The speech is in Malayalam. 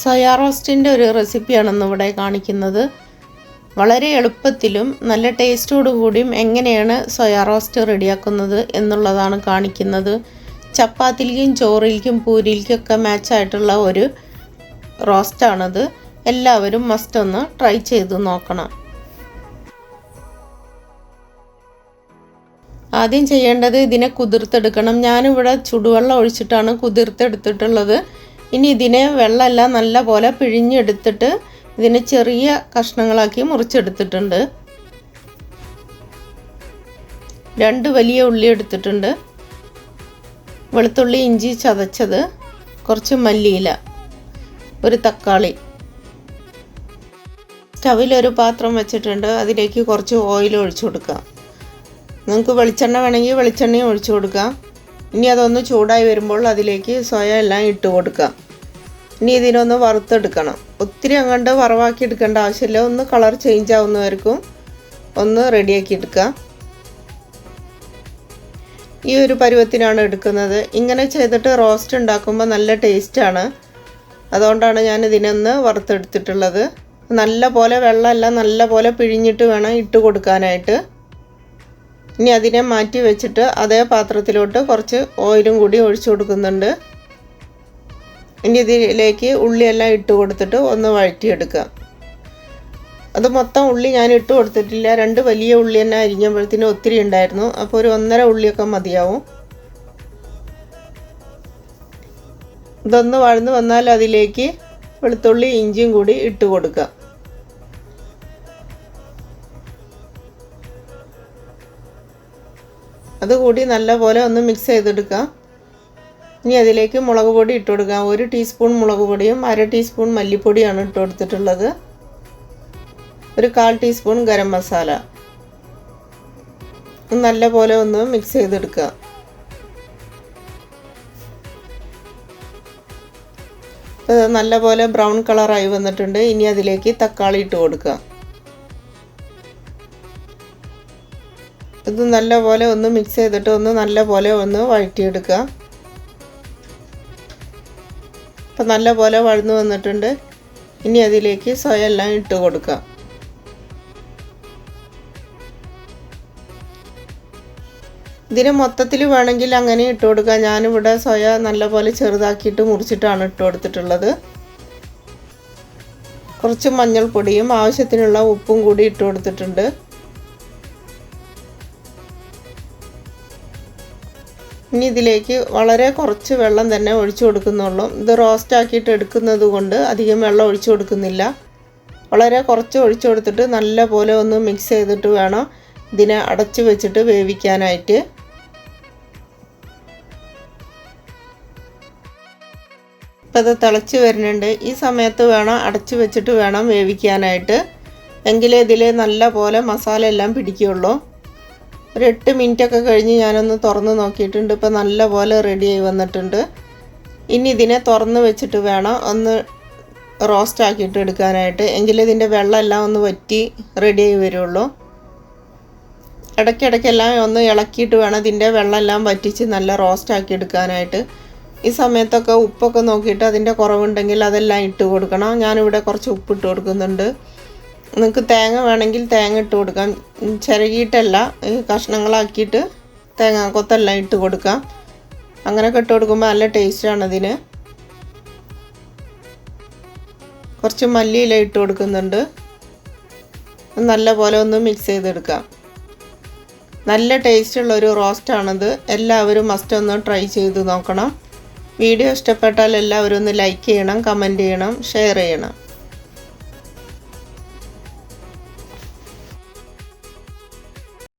സോയാ റോസ്റ്റിൻ്റെ ഒരു റെസിപ്പിയാണെന്ന് ഇവിടെ കാണിക്കുന്നത്. വളരെ എളുപ്പത്തിലും നല്ല ടേസ്റ്റോടു കൂടിയും എങ്ങനെയാണ് സോയാ റോസ്റ്റ് റെഡിയാക്കുന്നത് എന്നുള്ളതാണ് കാണിക്കുന്നത്. ചപ്പാത്തിയിലേക്കും ചോറിലേക്കും പൂരിയിലേക്കൊക്കെ മാച്ചായിട്ടുള്ള ഒരു റോസ്റ്റാണത്. എല്ലാവരും മസ്റ്റ് ഒന്ന് ട്രൈ ചെയ്ത് നോക്കണം. ആദ്യം ചെയ്യേണ്ടത് ഇതിനെ കുതിർത്തെടുക്കണം. ഞാനിവിടെ ചുടുവെള്ളം ഒഴിച്ചിട്ടാണ് കുതിർത്തെടുത്തിട്ടുള്ളത്. ഇനി ഇതിനെ വെള്ളമെല്ലാം നല്ല പോലെ പിഴിഞ്ഞെടുത്തിട്ട് ഇതിനെ ചെറിയ കഷ്ണങ്ങളാക്കി മുറിച്ചെടുത്തിട്ടുണ്ട്. 2 വലിയ ഉള്ളി എടുത്തിട്ടുണ്ട്, വെളുത്തുള്ളി ഇഞ്ചി ചതച്ചത്, കുറച്ച് മല്ലിയില, ഒരു തക്കാളി. സ്റ്റവിലൊരു പാത്രം വെച്ചിട്ടുണ്ട്, അതിലേക്ക് കുറച്ച് ഓയിൽ ഒഴിച്ചു കൊടുക്കാം. നിങ്ങൾക്ക് വെളിച്ചെണ്ണ വേണമെങ്കിൽ വെളിച്ചെണ്ണയും ഒഴിച്ചു കൊടുക്കാം. ഇനി അതൊന്ന് ചൂടായി വരുമ്പോൾ അതിലേക്ക് സോയ എല്ലാം ഇട്ട് കൊടുക്കാം. ഇനി ഇതിനൊന്ന് വറുത്തെടുക്കണം. ഒത്തിരി അങ്ങോട്ട് വറവാക്കി എടുക്കേണ്ട ആവശ്യമില്ല. ഒന്ന് കളർ ചേഞ്ച് ആവുന്നവർക്കും ഒന്ന് റെഡിയാക്കി എടുക്കാം. ഈ ഒരു പരുവത്തിനാണ് എടുക്കുന്നത്. ഇങ്ങനെ ചെയ്തിട്ട് റോസ്റ്റ് ഉണ്ടാക്കുമ്പോൾ നല്ല ടേസ്റ്റാണ്. അതുകൊണ്ടാണ് ഞാൻ ഇതിനൊന്ന് വറുത്തെടുത്തിട്ടുള്ളത്. നല്ല പോലെ വെള്ളമെല്ലാം നല്ല പോലെ പിഴിഞ്ഞിട്ട് വേണം ഇട്ട് കൊടുക്കാനായിട്ട്. ഇനി അതിനെ മാറ്റി വെച്ചിട്ട് അതേ പാത്രത്തിലോട്ട് കുറച്ച് ഓയിലും കൂടി ഒഴിച്ചു കൊടുക്കുന്നുണ്ട്. ഇനി ഇതിലേക്ക് ഉള്ളിയെല്ലാം ഇട്ട് കൊടുത്തിട്ട് ഒന്ന് വഴറ്റിയെടുക്കുക. അത് മൊത്തം ഉള്ളി ഞാൻ ഇട്ട് കൊടുത്തിട്ടില്ല. 2 വലിയ ഉള്ളി തന്നെ അരിഞ്ഞപ്പോഴത്തേനും ഒത്തിരി ഉണ്ടായിരുന്നു. അപ്പോൾ ഒരു 1.5 ഉള്ളിയൊക്കെ മതിയാവും. ഇതൊന്ന് വഴന്ന് വന്നാൽ അതിലേക്ക് വെളുത്തുള്ളി ഇഞ്ചിയും കൂടി ഇട്ട് കൊടുക്കുക. അതുകൂടി നല്ലപോലെ ഒന്ന് മിക്സ് ചെയ്തെടുക്കാം. ഇനി അതിലേക്ക് മുളക് പൊടി ഇട്ട് കൊടുക്കാം. 1 ടീസ്പൂൺ മുളക് പൊടിയും 1/2 ടീസ്പൂൺ മല്ലിപ്പൊടിയാണ് ഇട്ട് കൊടുത്തിട്ടുള്ളത്. ഒരു 1/4 ടീസ്പൂൺ ഗരം മസാല. നല്ലപോലെ ഒന്ന് മിക്സ് ചെയ്തെടുക്കുക. നല്ലപോലെ ബ്രൗൺ കളറായി വന്നിട്ടുണ്ട്. ഇനി അതിലേക്ക് തക്കാളി ഇട്ട് കൊടുക്കുക. ഇത് നല്ലപോലെ ഒന്ന് മിക്സ് ചെയ്തിട്ട് ഒന്ന് നല്ലപോലെ ഒന്ന് വഴറ്റിയെടുക്കുക. അപ്പോൾ നല്ലപോലെ വഴന്നു വന്നിട്ടുണ്ട്. ഇനി അതിലേക്ക് സോയ എല്ലാം ഇട്ട് കൊടുക്കുക. ഇതിന് മൊത്തത്തിൽ വേണമെങ്കിൽ അങ്ങനെ ഇട്ട് കൊടുക്കുക. ഞാനിവിടെ സോയ നല്ലപോലെ ചെറുതാക്കിയിട്ട് മുറിച്ചിട്ടാണ് ഇട്ട് കൊടുത്തിട്ടുള്ളത്. കുറച്ച് മഞ്ഞൾപ്പൊടിയും ആവശ്യത്തിനുള്ള ഉപ്പും കൂടി ഇട്ട് കൊടുത്തിട്ടുണ്ട്. ഇനി ഇതിലേക്ക് വളരെ കുറച്ച് വെള്ളം തന്നെ ഒഴിച്ചു കൊടുക്കുന്നുള്ളൂ. ഇത് റോസ്റ്റ് ആക്കിയിട്ട് എടുക്കുന്നത് കൊണ്ട് അധികം വെള്ളം ഒഴിച്ചു കൊടുക്കുന്നില്ല. വളരെ കുറച്ച് ഒഴിച്ചു കൊടുത്തിട്ട് നല്ല പോലെ ഒന്ന് മിക്സ് ചെയ്തിട്ട് വേണം ഇതിനെ അടച്ചു വെച്ചിട്ട് വേവിക്കാനായിട്ട്. ഇപ്പം ഇത് തിളച്ച് വരുന്നുണ്ട്. ഈ സമയത്ത് വേണം അടച്ചു വെച്ചിട്ട് വേണം വേവിക്കാനായിട്ട്. എങ്കിലേ ഇതിൽ നല്ല പോലെ മസാല എല്ലാം പിടിക്കുകയുള്ളൂ. ഒരു 8 മിനിറ്റൊക്കെ കഴിഞ്ഞ് ഞാനൊന്ന് തുറന്ന് നോക്കിയിട്ടുണ്ട്. ഇപ്പോൾ നല്ല പോലെ റെഡിയായി വന്നിട്ടുണ്ട്. ഇനി ഇതിനെ തുറന്ന് വെച്ചിട്ട് വേണം ഒന്ന് റോസ്റ്റ് ആക്കിയിട്ട് എടുക്കാനായിട്ട്. എങ്കിലേ ഇതിൻ്റെ വെള്ളമെല്ലാം ഒന്ന് വറ്റി റെഡിയായി വരുള്ളൂ. ഇടയ്ക്കിടയ്ക്കെല്ലാം ഒന്ന് ഇളക്കിയിട്ട് വേണം ഇതിൻ്റെ വെള്ളമെല്ലാം വറ്റിച്ച് നല്ല റോസ്റ്റ് ആക്കി എടുക്കാനായിട്ട്. ഈ സമയത്തൊക്കെ ഉപ്പൊക്കെ നോക്കിയിട്ട് അതിൻ്റെ കുറവുണ്ടെങ്കിൽ അതെല്ലാം ഇട്ട് കൊടുക്കണം. ഞാനിവിടെ കുറച്ച് ഉപ്പിട്ട് കൊടുക്കുന്നുണ്ട്. നിങ്ങൾക്ക് തേങ്ങ വേണമെങ്കിൽ തേങ്ങ ഇട്ട് കൊടുക്കാം. ചിരകിയിട്ടല്ല, കഷ്ണങ്ങളാക്കിയിട്ട് തേങ്ങ കൊത്തെല്ലാം ഇട്ട് കൊടുക്കാം. അങ്ങനെയൊക്കെ ഇട്ട് കൊടുക്കുമ്പോൾ നല്ല ടേസ്റ്റാണ് ഇതിന്. കുറച്ച് മല്ലിയില ഇട്ട് കൊടുക്കുന്നുണ്ട്. നല്ല പോലെ ഒന്ന് മിക്സ് ചെയ്തെടുക്കാം. നല്ല ടേസ്റ്റുള്ളൊരു റോസ്റ്റാണിത്. എല്ലാവരും മസ്റ്റ് ഒന്ന് ട്രൈ ചെയ്ത് നോക്കണം. വീഡിയോ ഇഷ്ടപ്പെട്ടാൽ എല്ലാവരും ഒന്ന് ലൈക്ക് ചെയ്യണം, കമൻറ്റ് ചെയ്യണം, ഷെയർ ചെയ്യണം.